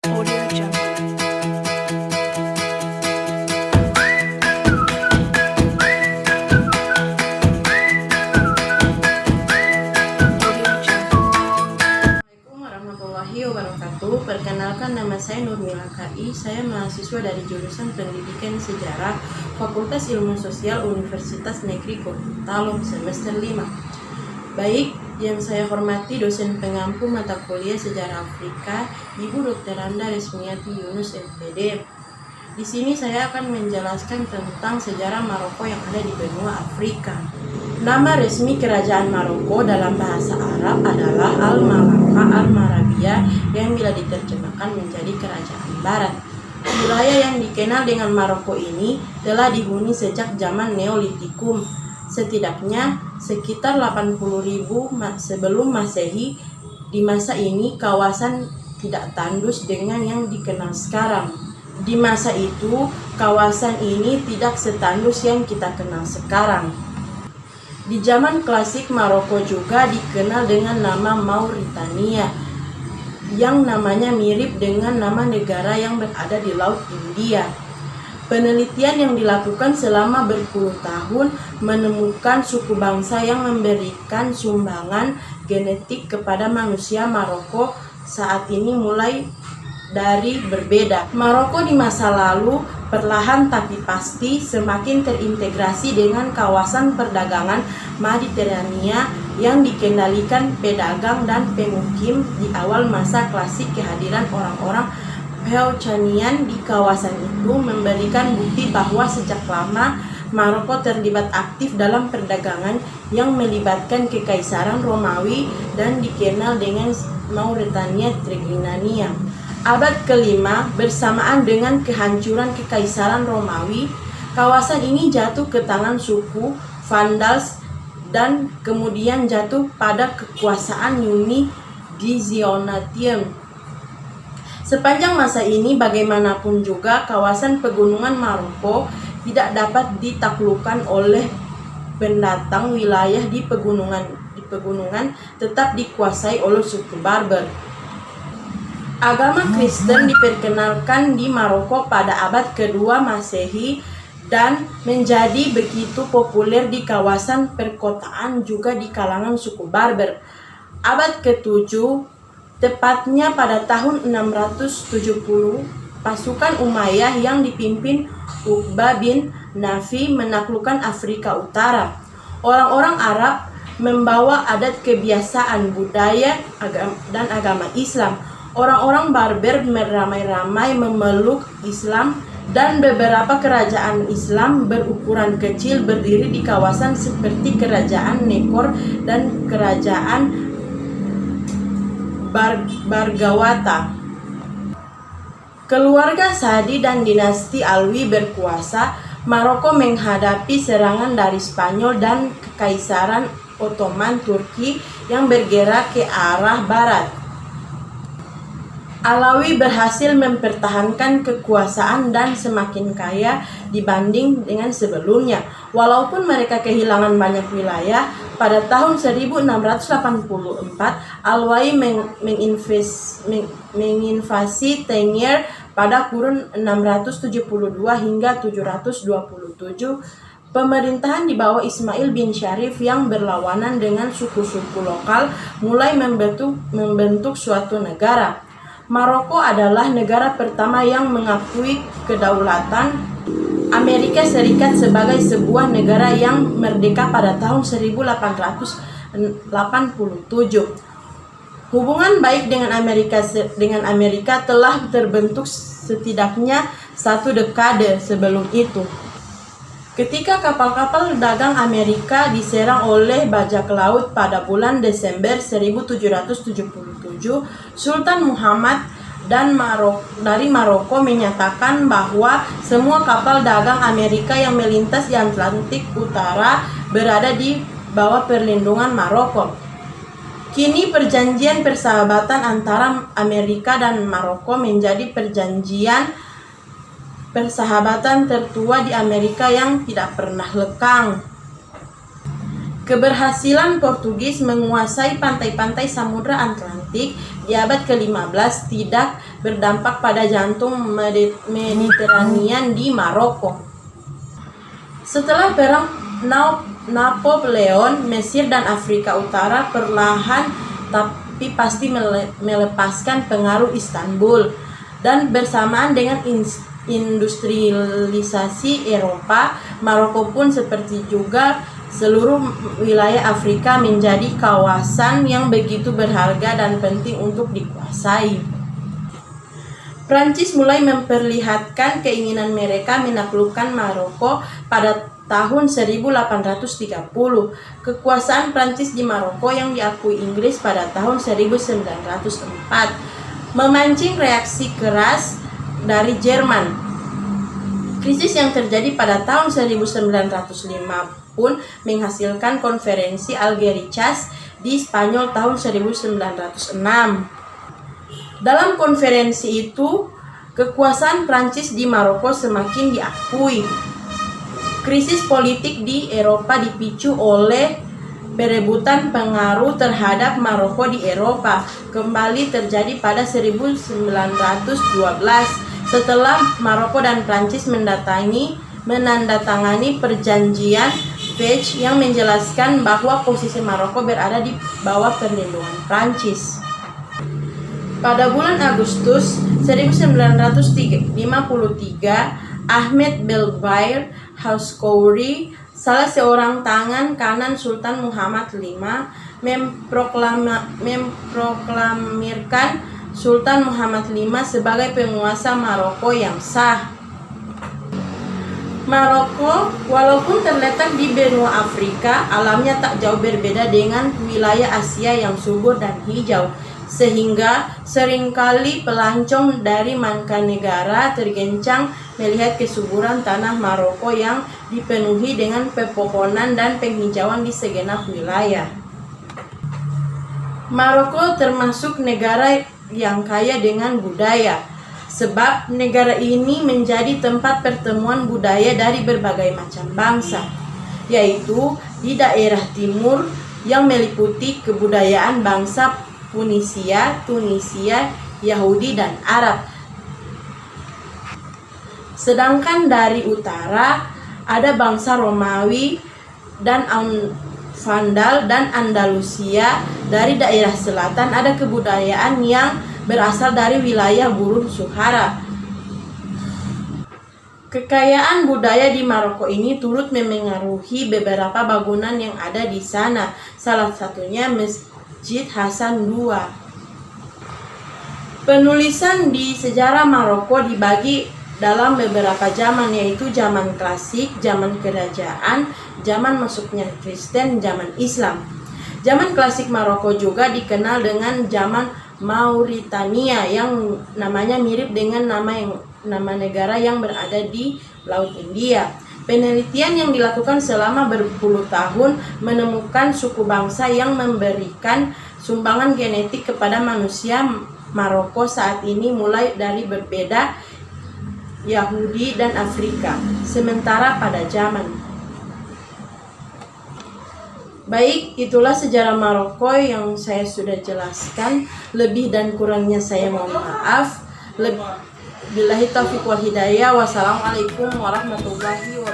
Audio Jungle. Audio Jungle. Assalamualaikum warahmatullahi wabarakatuh. Perkenalkan, nama saya Nurmila KI. Saya mahasiswa dari jurusan Pendidikan Sejarah Fakultas Ilmu Sosial Universitas Negeri Gorontalo semester 5. Baik, yang saya hormati dosen pengampu mata kuliah Sejarah Afrika, Ibu Dr. Anda Resmiati Yunus MPD. Di sini saya akan menjelaskan tentang sejarah Maroko yang ada di benua Afrika. Nama resmi kerajaan Maroko dalam bahasa Arab adalah Al-Mamlakah Al-Marabiyah yang bila diterjemahkan menjadi Kerajaan Barat. Wilayah yang dikenal dengan Maroko ini telah dihuni sejak zaman Neolitikum, setidaknya sekitar 80.000 sebelum Masehi. Di masa ini kawasan tidak tandus dengan yang dikenal sekarang. Di masa itu, kawasan ini tidak setandus yang kita kenal sekarang. Di zaman klasik, Maroko juga dikenal dengan nama Mauritania, yang namanya mirip dengan nama negara yang berada di Laut India. Penelitian yang dilakukan selama berpuluh tahun menemukan suku bangsa yang memberikan sumbangan genetik kepada manusia Maroko saat ini mulai dari berbeda. Maroko di masa lalu perlahan tapi pasti semakin terintegrasi dengan kawasan perdagangan Mediterania yang dikendalikan pedagang dan pemukim. Di awal masa klasik, kehadiran orang-orang Phoenician di kawasan itu memberikan bukti bahwa sejak lama Maroko terlibat aktif dalam perdagangan yang melibatkan Kekaisaran Romawi dan dikenal dengan Mauretania Triglinania. Abad ke-5, bersamaan dengan kehancuran Kekaisaran Romawi, kawasan ini jatuh ke tangan suku Vandals dan kemudian jatuh pada kekuasaan Yuni di Zionatium. Sepanjang masa ini, bagaimanapun juga, kawasan pegunungan Maroko tidak dapat ditaklukkan oleh pendatang. Wilayah di pegunungan tetap dikuasai oleh suku Barbar. Agama Kristen diperkenalkan di Maroko pada abad kedua Masehi dan menjadi begitu populer di kawasan perkotaan juga di kalangan suku Barbar. Abad ke-7, tepatnya pada tahun 670, pasukan Umayyah yang dipimpin Uqbah bin Nafi menaklukkan Afrika Utara. Orang-orang Arab membawa adat kebiasaan, budaya, dan agama Islam. Orang-orang Barbar beramai-ramai memeluk Islam dan beberapa kerajaan Islam berukuran kecil berdiri di kawasan seperti Kerajaan Nekor dan Kerajaan Bargawata. Keluarga Sadi dan dinasti Alwi berkuasa. Maroko menghadapi serangan dari Spanyol dan Kekaisaran Ottoman Turki yang bergerak ke arah barat. Alawi berhasil mempertahankan kekuasaan dan semakin kaya dibanding dengan sebelumnya. Walaupun mereka kehilangan banyak wilayah, pada tahun 1684 Alawi menginvasi Tangier pada kurun 672 hingga 727. Pemerintahan di bawah Ismail bin Syarif yang berlawanan dengan suku-suku lokal mulai membentuk suatu negara. Maroko adalah negara pertama yang mengakui kedaulatan Amerika Serikat sebagai sebuah negara yang merdeka pada tahun 1887. Hubungan baik dengan Amerika telah terbentuk setidaknya satu dekade sebelum itu. Ketika kapal-kapal dagang Amerika diserang oleh bajak laut pada bulan Desember 1777, Sultan Muhammad dari Maroko menyatakan bahwa semua kapal dagang Amerika yang melintas di Atlantik Utara berada di bawah perlindungan Maroko. Kini perjanjian persahabatan antara Amerika dan Maroko menjadi perjanjian persahabatan tertua di Amerika yang tidak pernah lekang. Keberhasilan Portugis menguasai pantai-pantai Samudra Atlantik di abad ke-15 tidak berdampak pada jantung Mediterranean di Maroko. Setelah perang Napoleon, Mesir dan Afrika Utara perlahan tapi pasti melepaskan pengaruh Istanbul, dan bersamaan dengan industrialisasi Eropa, Maroko pun seperti juga seluruh wilayah Afrika menjadi kawasan yang begitu berharga dan penting untuk dikuasai. Prancis mulai memperlihatkan keinginan mereka menaklukkan Maroko pada tahun 1830. Kekuasaan Prancis di Maroko yang diakui Inggris pada tahun 1904 memancing reaksi keras dari Jerman. Krisis yang terjadi pada tahun 1905 pun menghasilkan konferensi Algeciras di Spanyol tahun 1906. Dalam konferensi itu, kekuasaan Prancis di Maroko semakin diakui. Krisis politik di Eropa dipicu oleh perebutan pengaruh terhadap Maroko di Eropa kembali terjadi pada 1912 setelah Maroko dan Prancis menandatangani perjanjian Fez yang menjelaskan bahwa posisi Maroko berada di bawah perlindungan Prancis. Pada bulan Agustus 1953, Ahmed Belbair Houskouri, salah seorang tangan kanan Sultan Muhammad V, memproklamirkan Sultan Muhammad V sebagai penguasa Maroko yang sah. Maroko, walaupun terletak di benua Afrika, alamnya tak jauh berbeda dengan wilayah Asia yang subur dan hijau, sehingga seringkali pelancong dari mancanegara tergencang melihat kesuburan tanah Maroko yang dipenuhi dengan pepohonan dan penghijauan di segenap wilayah. Maroko termasuk negara yang kaya dengan budaya, sebab negara ini menjadi tempat pertemuan budaya dari berbagai macam bangsa, yaitu di daerah timur yang meliputi kebudayaan bangsa Tunisia, Yahudi, dan Arab. Sedangkan dari utara ada bangsa Romawi dan Vandal dan Andalusia. Dari daerah selatan ada kebudayaan yang berasal dari wilayah Gurun Sahara. Kekayaan budaya di Maroko ini turut memengaruhi beberapa bangunan yang ada di sana, salah satunya Masjid Hasan II. Penulisan di sejarah Maroko dibagi dalam beberapa zaman, yaitu zaman klasik, zaman kerajaan, zaman masuknya Kristen, zaman Islam. Zaman klasik Maroko juga dikenal dengan zaman Mauritania yang namanya mirip dengan nama negara yang berada di Laut India. Penelitian yang dilakukan selama berpuluh tahun menemukan suku bangsa yang memberikan sumbangan genetik kepada manusia Maroko saat ini mulai dari berbeda Yahudi dan Afrika. Sementara pada zaman baik, itulah sejarah Maroko yang saya sudah jelaskan. Lebih dan kurangnya saya mohon maaf. Billahi taufiq wal hidayah. Wassalamualaikum warahmatullahi wabarakatuh.